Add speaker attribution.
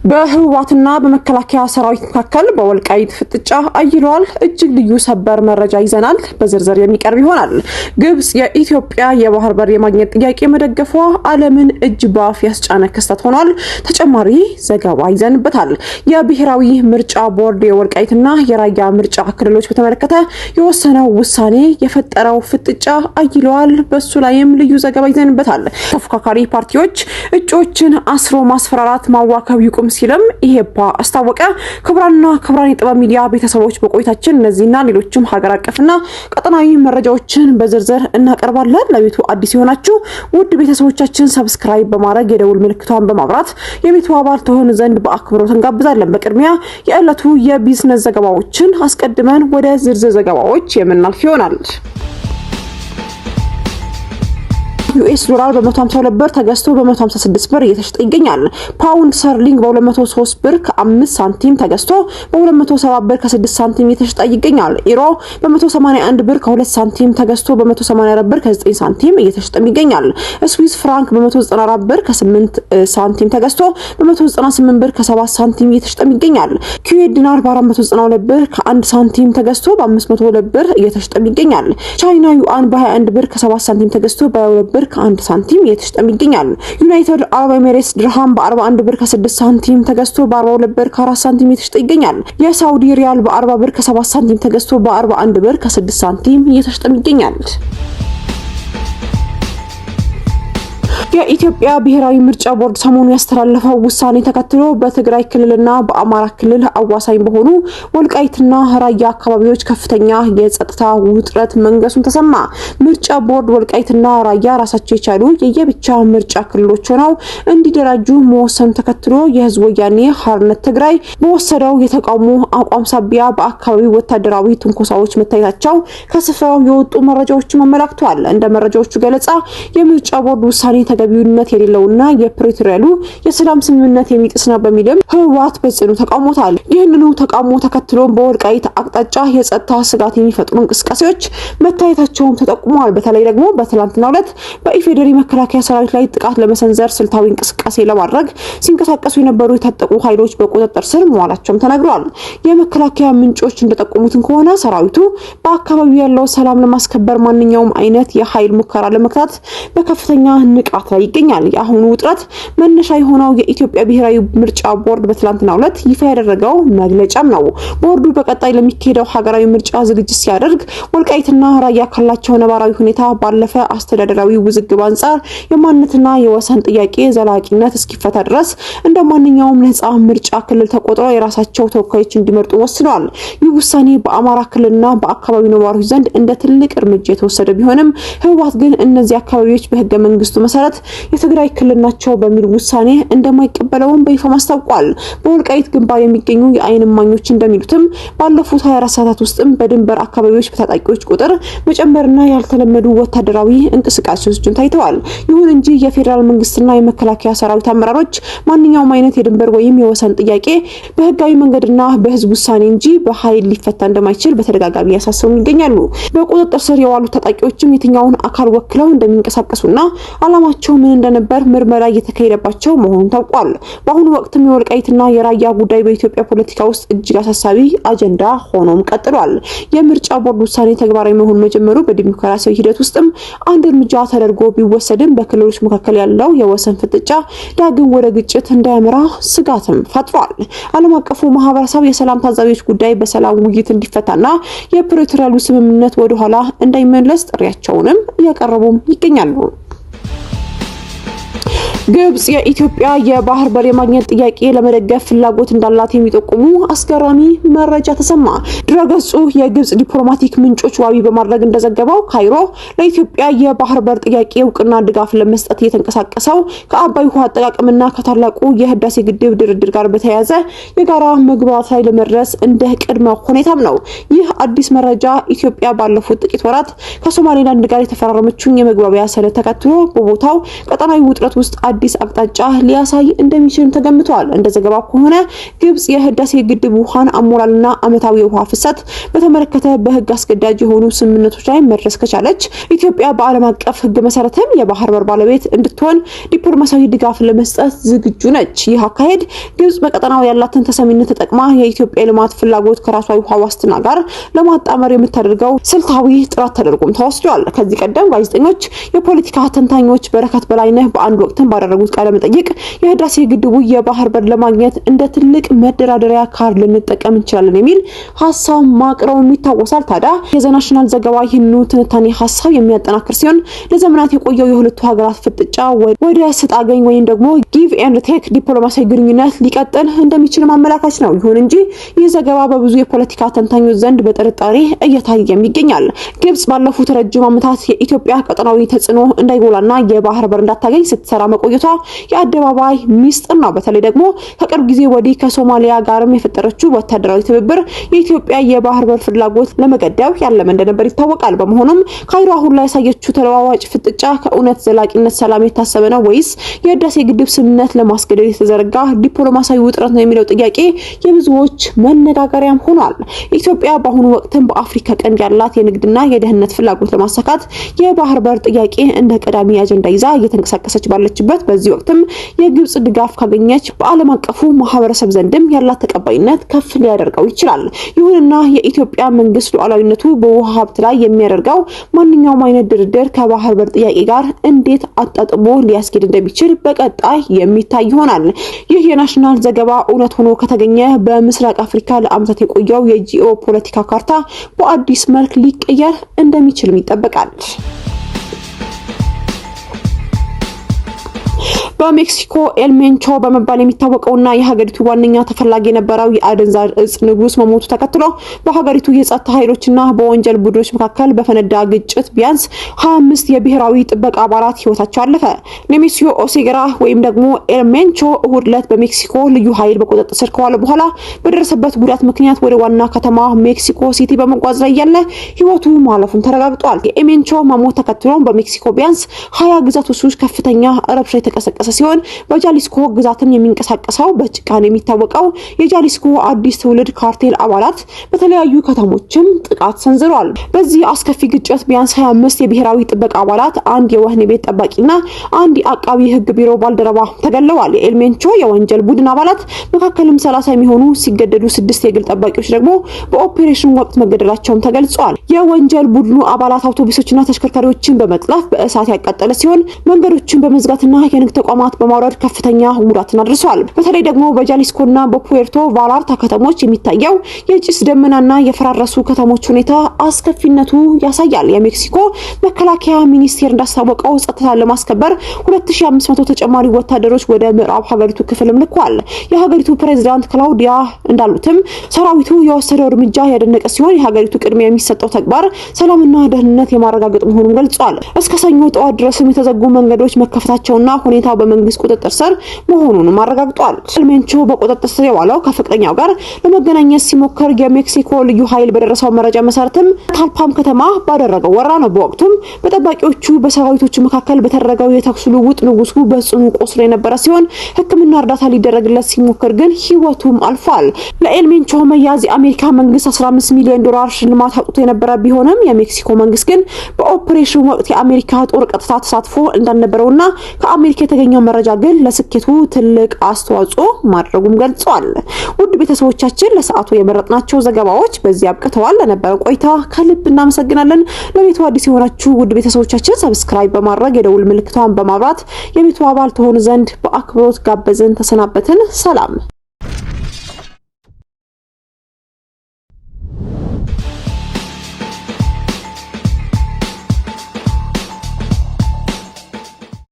Speaker 1: በህወሓትና በመከላከያ ሰራዊት መካከል በወልቃይት ፍጥጫ አይሏል። እጅግ ልዩ ሰበር መረጃ ይዘናል፣ በዝርዝር የሚቀርብ ይሆናል። ግብጽ የኢትዮጵያ የባህር በር የማግኘት ጥያቄ መደገፏ ዓለምን እጅ ባፍ ያስጫነ ክስተት ሆኗል። ተጨማሪ ዘገባ ይዘንበታል። የብሔራዊ ምርጫ ቦርድ የወልቃይትና የራያ ምርጫ ክልሎች በተመለከተ የወሰነው ውሳኔ የፈጠረው ፍጥጫ አይሏል። በሱ ላይም ልዩ ዘገባ ይዘንበታል። ተፎካካሪ ፓርቲዎች እጩዎችን አስሮ ማስፈራራት ማዋከብ ይቁም ሲልም ኢሄፓ አስታወቀ። ክቡራንና ክቡራን የጥበብ ሚዲያ ቤተሰቦች በቆይታችን እነዚህና ሌሎችም ሀገር አቀፍና ቀጠናዊ መረጃዎችን በዝርዝር እናቀርባለን። ለቤቱ አዲስ የሆናችሁ ውድ ቤተሰቦቻችን ሰብስክራይብ በማድረግ የደውል ምልክቷን በማብራት የቤቱ አባል ትሆኑ ዘንድ በአክብሮት እንጋብዛለን። በቅድሚያ የዕለቱ የቢዝነስ ዘገባዎችን አስቀድመን ወደ ዝርዝር ዘገባዎች የምናልፍ ይሆናል። ዩኤስ ዶላር በ152 ብር ተገዝቶ በ156 ብር እየተሸጠ ይገኛል። ፓውንድ ሰርሊንግ በ203 ብር ከ5 ሳንቲም ተገዝቶ በ270 ብር ከ6 ሳንቲም እየተሸጠ ይገኛል። ኢሮ በ181 ብር ከ2 ሳንቲም ተገዝቶ በ184 ብር ከ9 ሳንቲም እየተሸጠ ይገኛል። ስዊስ ፍራንክ በ194 ብር ከ8 ሳንቲም ተገዝቶ በ198 ብር ከ7 ሳንቲም እየተሸጠ ይገኛል። ኩዌት ዲናር በ492 ብር ከ1 ሳንቲም ተገዝቶ በ502 ብር እየተሸጠ ይገኛል። ቻይና ዩአን በ21 ብር ከ7 ሳንቲም ተገዝቶ በ2 ብር ከ1 ሳንቲም እየተሸጠ ይገኛል። ዩናይትድ አረብ ኤሚሬትስ ድርሃም በ41 ብር ከ6 ሳንቲም ተገዝቶ በ42 ብር ከ4 ሳንቲም እየተሸጠ ይገኛል። የሳውዲ ሪያል በ40 ብር ከ7 ሳንቲም ተገዝቶ በ41 ብር ከ6 ሳንቲም እየተሸጠ ይገኛል። የኢትዮጵያ ብሔራዊ ምርጫ ቦርድ ሰሞኑን ያስተላለፈው ውሳኔ ተከትሎ በትግራይ ክልልና በአማራ ክልል አዋሳኝ በሆኑ ወልቃይትና ራያ አካባቢዎች ከፍተኛ የጸጥታ ውጥረት መንገሱን ተሰማ። ምርጫ ቦርድ ወልቃይትና ራያ ራሳቸው የቻሉ የየብቻ ምርጫ ክልሎች ሆነው እንዲደራጁ መወሰኑ ተከትሎ የህዝብ ወያኔ ሓርነት ትግራይ በወሰደው የተቃውሞ አቋም ሳቢያ በአካባቢው ወታደራዊ ትንኮሳዎች መታየታቸው ከስፍራው የወጡ መረጃዎች አመላክተዋል። እንደ መረጃዎቹ ገለጻ የምርጫ ቦርድ ውሳኔ ተገቢነት የሌለውና የፕሪቶሪያሉ የሰላም ስምምነት የሚጥስ ነው በሚልም ህወሓት በጽኑ ተቃውሞታል። ይህንኑ ተቃውሞ ተከትሎ በወልቃይት አቅጣጫ የጸጥታ ስጋት የሚፈጥሩ እንቅስቃሴዎች መታየታቸውም ተጠቁመዋል። በተለይ ደግሞ በትላንትናው ዕለት በኢፌዴሪ መከላከያ ሰራዊት ላይ ጥቃት ለመሰንዘር ስልታዊ እንቅስቃሴ ለማድረግ ሲንቀሳቀሱ የነበሩ የታጠቁ ኃይሎች በቁጥጥር ስር መዋላቸውም ተነግሯል። የመከላከያ ምንጮች እንደጠቆሙትን ከሆነ ሰራዊቱ በአካባቢው ያለው ሰላም ለማስከበር ማንኛውም አይነት የኃይል ሙከራ ለመክታት በከፍተኛ ንቃት ላይ ይገኛል። የአሁኑ ውጥረት መነሻ የሆነው የኢትዮጵያ ብሔራዊ ምርጫ ቦርድ በትላንትናው ዕለት ይፋ ያደረገው መግለጫም ነው። ቦርዱ በቀጣይ ለሚካሄደው ሀገራዊ ምርጫ ዝግጅት ሲያደርግ ወልቃይትና ራያ ካላቸው ነባራዊ ሁኔታ ባለፈ አስተዳደራዊ ውዝግብ አንጻር የማንነትና የወሰን ጥያቄ ዘላቂነት እስኪፈታ ድረስ እንደ ማንኛውም ነፃ ምርጫ ክልል ተቆጥረው የራሳቸው ተወካዮች እንዲመርጡ ወስነዋል። ይህ ውሳኔ በአማራ ክልልና በአካባቢው ነዋሪዎች ዘንድ እንደ ትልቅ እርምጃ የተወሰደ ቢሆንም ህወሓት ግን እነዚህ አካባቢዎች በህገ መንግስቱ መሰረት የትግራይ ክልል ናቸው በሚል ውሳኔ እንደማይቀበለውም በይፋ ማስታውቋል። በወልቃይት ግንባር የሚገኙ የአይን እማኞች እንደሚሉትም ባለፉት 24 ሰዓታት ውስጥም በድንበር አካባቢዎች በታጣቂዎች ቁጥር መጨመርና ያልተለመዱ ወታደራዊ እንቅስቃሴዎችን ታይተዋል። ይሁን እንጂ የፌዴራል መንግስትና የመከላከያ ሰራዊት አመራሮች ማንኛውም አይነት የድንበር ወይም የወሰን ጥያቄ በህጋዊ መንገድና በህዝብ ውሳኔ እንጂ በኃይል ሊፈታ እንደማይችል በተደጋጋሚ ያሳሰቡ ይገኛሉ። በቁጥጥር ስር የዋሉ ታጣቂዎችም የትኛውን አካል ወክለው እንደሚንቀሳቀሱና ዓላማቸው ምን እንደነበር ምርመራ እየተካሄደባቸው መሆኑን ታውቋል። በአሁኑ ወቅትም የወልቃይትና የራያ ጉዳይ በኢትዮጵያ ፖለቲካ ውስጥ እጅግ አሳሳቢ አጀንዳ ሆኖም ቀጥሏል። የምርጫ ቦርድ ውሳኔ ተግባራዊ መሆን መጀመሩ በዲሞክራሲያዊ ሂደት ውስጥም አንድ እርምጃ ተደርጎ ቢወሰድም በክልሎች መካከል ያለው የወሰን ፍጥጫ ዳግም ወደ ግጭት እንዳያመራ ስጋትም ፈጥሯል። ዓለም አቀፉ ማህበረሰብ የሰላም ታዛቢዎች ጉዳይ በሰላም ውይይት እንዲፈታና የፕሪቶሪያሉ ስምምነት ወደ ኋላ እንዳይመለስ ጥሪያቸውንም እያቀረቡም ይገኛሉ። ግብጽ የኢትዮጵያ የባህር በር የማግኘት ጥያቄ ለመደገፍ ፍላጎት እንዳላት የሚጠቁሙ አስገራሚ መረጃ ተሰማ። ድረገጹ የግብጽ ዲፕሎማቲክ ምንጮች ዋቢ በማድረግ እንደዘገበው ካይሮ ለኢትዮጵያ የባህር በር ጥያቄ እውቅና ድጋፍ ለመስጠት እየተንቀሳቀሰው ከአባይ ውሃ አጠቃቀምና ከታላቁ የህዳሴ ግድብ ድርድር ጋር በተያያዘ የጋራ መግባባት ላይ ለመድረስ እንደ ቅድመ ሁኔታም ነው። ይህ አዲስ መረጃ ኢትዮጵያ ባለፉት ጥቂት ወራት ከሶማሌላንድ ጋር የተፈራረመችውን የመግባቢያ ሰነድ ተከትሎ በቦታው ቀጠናዊ ውጥረት ውስጥ አዲስ አቅጣጫ ሊያሳይ እንደሚችል ተገምቷል። እንደ ዘገባው ከሆነ ግብጽ የህዳሴ ግድብ ውሃን አሞላልና ዓመታዊ ውሃ ፍሰት በተመለከተ በህግ አስገዳጅ የሆኑ ስምምነቶች ላይ መድረስ ከቻለች ኢትዮጵያ በዓለም አቀፍ ህግ መሰረትም የባህር በር ባለቤት እንድትሆን ዲፕሎማሲያዊ ድጋፍ ለመስጠት ዝግጁ ነች። ይህ አካሄድ ግብጽ በቀጠናው ያላትን ተሰሚነት ተጠቅማ የኢትዮጵያ ልማት ፍላጎት ከራሷ ውሃ ዋስትና ጋር ለማጣመር የምታደርገው ስልታዊ ጥረት ተደርጎም ተወስዷል። ከዚህ ቀደም ጋዜጠኞች፣ የፖለቲካ ተንታኞች በረከት በላይነህ በአንድ ወቅት ባደረጉት ቃለ መጠይቅ የህዳሴ ግድቡ የባህር በር ለማግኘት እንደ ትልቅ መደራደሪያ ካርድ ልንጠቀም እንችላለን የሚል ሀሳብ ማቅረቡ ይታወሳል። ታዲያ የዘናሽናል ዘገባ ይህንኑ ትንታኔ ሀሳብ የሚያጠናክር ሲሆን ለዘመናት የቆየው የሁለቱ ሀገራት ፍጥጫ ወደ ስጣገኝ ወይም ደግሞ ጊቭ ኤንድ ቴክ ዲፕሎማሲያዊ ግንኙነት ሊቀጥል እንደሚችል ማመላካች ነው። ይሁን እንጂ ይህ ዘገባ በብዙ የፖለቲካ ተንታኞች ዘንድ በጥርጣሬ እየታየም ይገኛል። ግብጽ ባለፉት ረጅም ዓመታት የኢትዮጵያ ቀጠናዊ ተጽዕኖ እንዳይጎላና የባህር በር እንዳታገኝ ስትሰራ መቆየቷ የአደባባይ ሚስጥር ነው። በተለይ ደግሞ ከቅርብ ጊዜ ወዲህ ከሶማሊያ ጋርም የፈጠረችው ወታደራዊ ትብብር የኢትዮጵያ የባህር በር ፍላጎት ለመገደብ ያለመ እንደነበር ይታወቃል። በመሆኑም ካይሮ አሁን ላይ ያሳየችው ተለዋዋጭ ፍጥጫ ከእውነት ዘላቂነት ሰላም የታሰበ ነው ወይስ የህዳሴ ግድብ ስምምነት ለማስገደድ የተዘረጋ ዲፕሎማሲያዊ ውጥረት ነው የሚለው ጥያቄ የብዙዎች መነጋገሪያም ሆኗል። ኢትዮጵያ በአሁኑ ወቅትም በአፍሪካ ቀንድ ያላት የንግድና የደህንነት ፍላጎት ለማሳካት የባህር በር ጥያቄ እንደ ቀዳሚ አጀንዳ ይዛ እየተንቀሳቀሰች ባለችበት በዚህ ወቅትም የግብጽ ድጋፍ ካገኘች በዓለም አቀፉ ማህበረሰብ ዘንድም ያላት ተቀባይነት ከፍ ሊያደርገው ይችላል። ይሁንና የኢትዮጵያ መንግስት ሉዓላዊነቱ በውሃ ሀብት ላይ የሚያደርገው ማንኛውም አይነት ድርድር ከባህር በር ጥያቄ ጋር እንዴት አጣጥሞ ሊያስኬድ እንደሚችል በቀጣይ የሚታይ ይሆናል። ይህ የናሽናል ዘገባ እውነት ሆኖ ከተገኘ በምስራቅ አፍሪካ ለዓመታት የቆየው የጂኦ ፖለቲካ ካርታ በአዲስ መልክ ሊቀየር እንደሚችልም ይጠበቃል። በሜክሲኮ ኤልሜንቾ በመባል የሚታወቀውና የሀገሪቱ ዋነኛ ተፈላጊ የነበረው የአደንዛዥ እጽ ንጉስ መሞቱ ተከትሎ በሀገሪቱ የጸጥታ ኃይሎችና በወንጀል ቡድኖች መካከል በፈነዳ ግጭት ቢያንስ 25 የብሔራዊ ጥበቃ አባላት ህይወታቸው አለፈ። ኔሜሲዮ ኦሴጌራ ወይም ደግሞ ኤልሜንቾ እሁድ ዕለት በሜክሲኮ ልዩ ኃይል በቁጥጥር ስር ከዋለ በኋላ በደረሰበት ጉዳት ምክንያት ወደ ዋና ከተማ ሜክሲኮ ሲቲ በመጓዝ ላይ ያለ ህይወቱ ማለፉን ተረጋግጧል። የኤልሜንቾ መሞት ተከትሎ በሜክሲኮ ቢያንስ 20 ግዛቶች ውስጥ ከፍተኛ ረብሻ የተቀሰቀሰ ሲሆን በጃሊስኮ ግዛትም የሚንቀሳቀሰው በጭካኔ የሚታወቀው የጃሊስኮ አዲስ ትውልድ ካርቴል አባላት በተለያዩ ከተሞችም ጥቃት ሰንዝረዋል። በዚህ አስከፊ ግጭት ቢያንስ 25 የብሔራዊ ጥበቃ አባላት፣ አንድ የወህኒ ቤት ጠባቂና አንድ የአቃቢ ህግ ቢሮ ባልደረባ ተገለዋል። የኤልሜንቾ የወንጀል ቡድን አባላት መካከልም 30 የሚሆኑ ሲገደዱ 6 የግል ጠባቂዎች ደግሞ በኦፕሬሽን ወቅት መገደላቸውም ተገልጿል። የወንጀል ቡድኑ አባላት አውቶቡሶችና ተሽከርካሪዎችን በመጥለፍ በእሳት ያቃጠለ ሲሆን መንገዶችን በመዝጋትና የንግድ ተቋማት በማውረድ ከፍተኛ ጉዳትን አድርሷል። በተለይ ደግሞ በጃሊስኮና በፑዌርቶ ቫላርታ ከተሞች የሚታየው የጭስ ደመናና የፈራረሱ ከተሞች ሁኔታ አስከፊነቱ ያሳያል። የሜክሲኮ መከላከያ ሚኒስቴር እንዳስታወቀው ጸጥታን ለማስከበር 2500 ተጨማሪ ወታደሮች ወደ ምዕራብ ሀገሪቱ ክፍልም ልኳል። የሀገሪቱ ፕሬዝዳንት ክላውዲያ እንዳሉትም ሰራዊቱ የወሰደው እርምጃ ያደነቀ ሲሆን የሀገሪቱ ቅድሚያ የሚሰጠው ተግባር ሰላምና ደህንነት የማረጋገጥ መሆኑን ገልጿል። እስከ ሰኞ ጠዋት ድረስም የተዘጉ መንገዶች መከፈታቸውና ሁኔታው በመንግስት ቁጥጥር ስር መሆኑን አረጋግጧል። ኤልሜንቾ በቁጥጥር ስር የዋለው ከፍቅረኛው ጋር ለመገናኘት ሲሞክር የሜክሲኮ ልዩ ኃይል በደረሰው መረጃ መሰረትም ታልፓም ከተማ ባደረገው ወራ ነው። በወቅቱም በጠባቂዎቹ በሰራዊቶቹ መካከል በተደረገው የተኩስ ልውውጥ ንጉሱ በጽኑ ቆስሎ የነበረ ሲሆን ሕክምና እርዳታ ሊደረግለት ሲሞክር ግን ህይወቱም አልፏል። ለኤልሜንቾ መያዝ የአሜሪካ መንግስት 15 ሚሊዮን ዶላር ሽልማት አውጥቶ የነበረ ቢሆንም የሜክሲኮ መንግስት ግን በኦፕሬሽን ወቅት የአሜሪካ ጦር ቀጥታ ተሳትፎ እንዳልነበረውና ከአሜሪካ የተገኘው መረጃ ግን ለስኬቱ ትልቅ አስተዋጽኦ ማድረጉም ገልጿል። ውድ ቤተሰቦቻችን ለሰዓቱ የመረጥናቸው ዘገባዎች በዚህ አብቅተዋል። ለነበረው ቆይታ ከልብ እናመሰግናለን። ለቤቱ አዲስ የሆናችሁ ውድ ቤተሰቦቻችን ሰብስክራይብ በማድረግ የደውል ምልክቷን በማብራት የቤቱ አባል ተሆኑ ዘንድ በአክብሮት ጋበዝን። ተሰናበትን። ሰላም።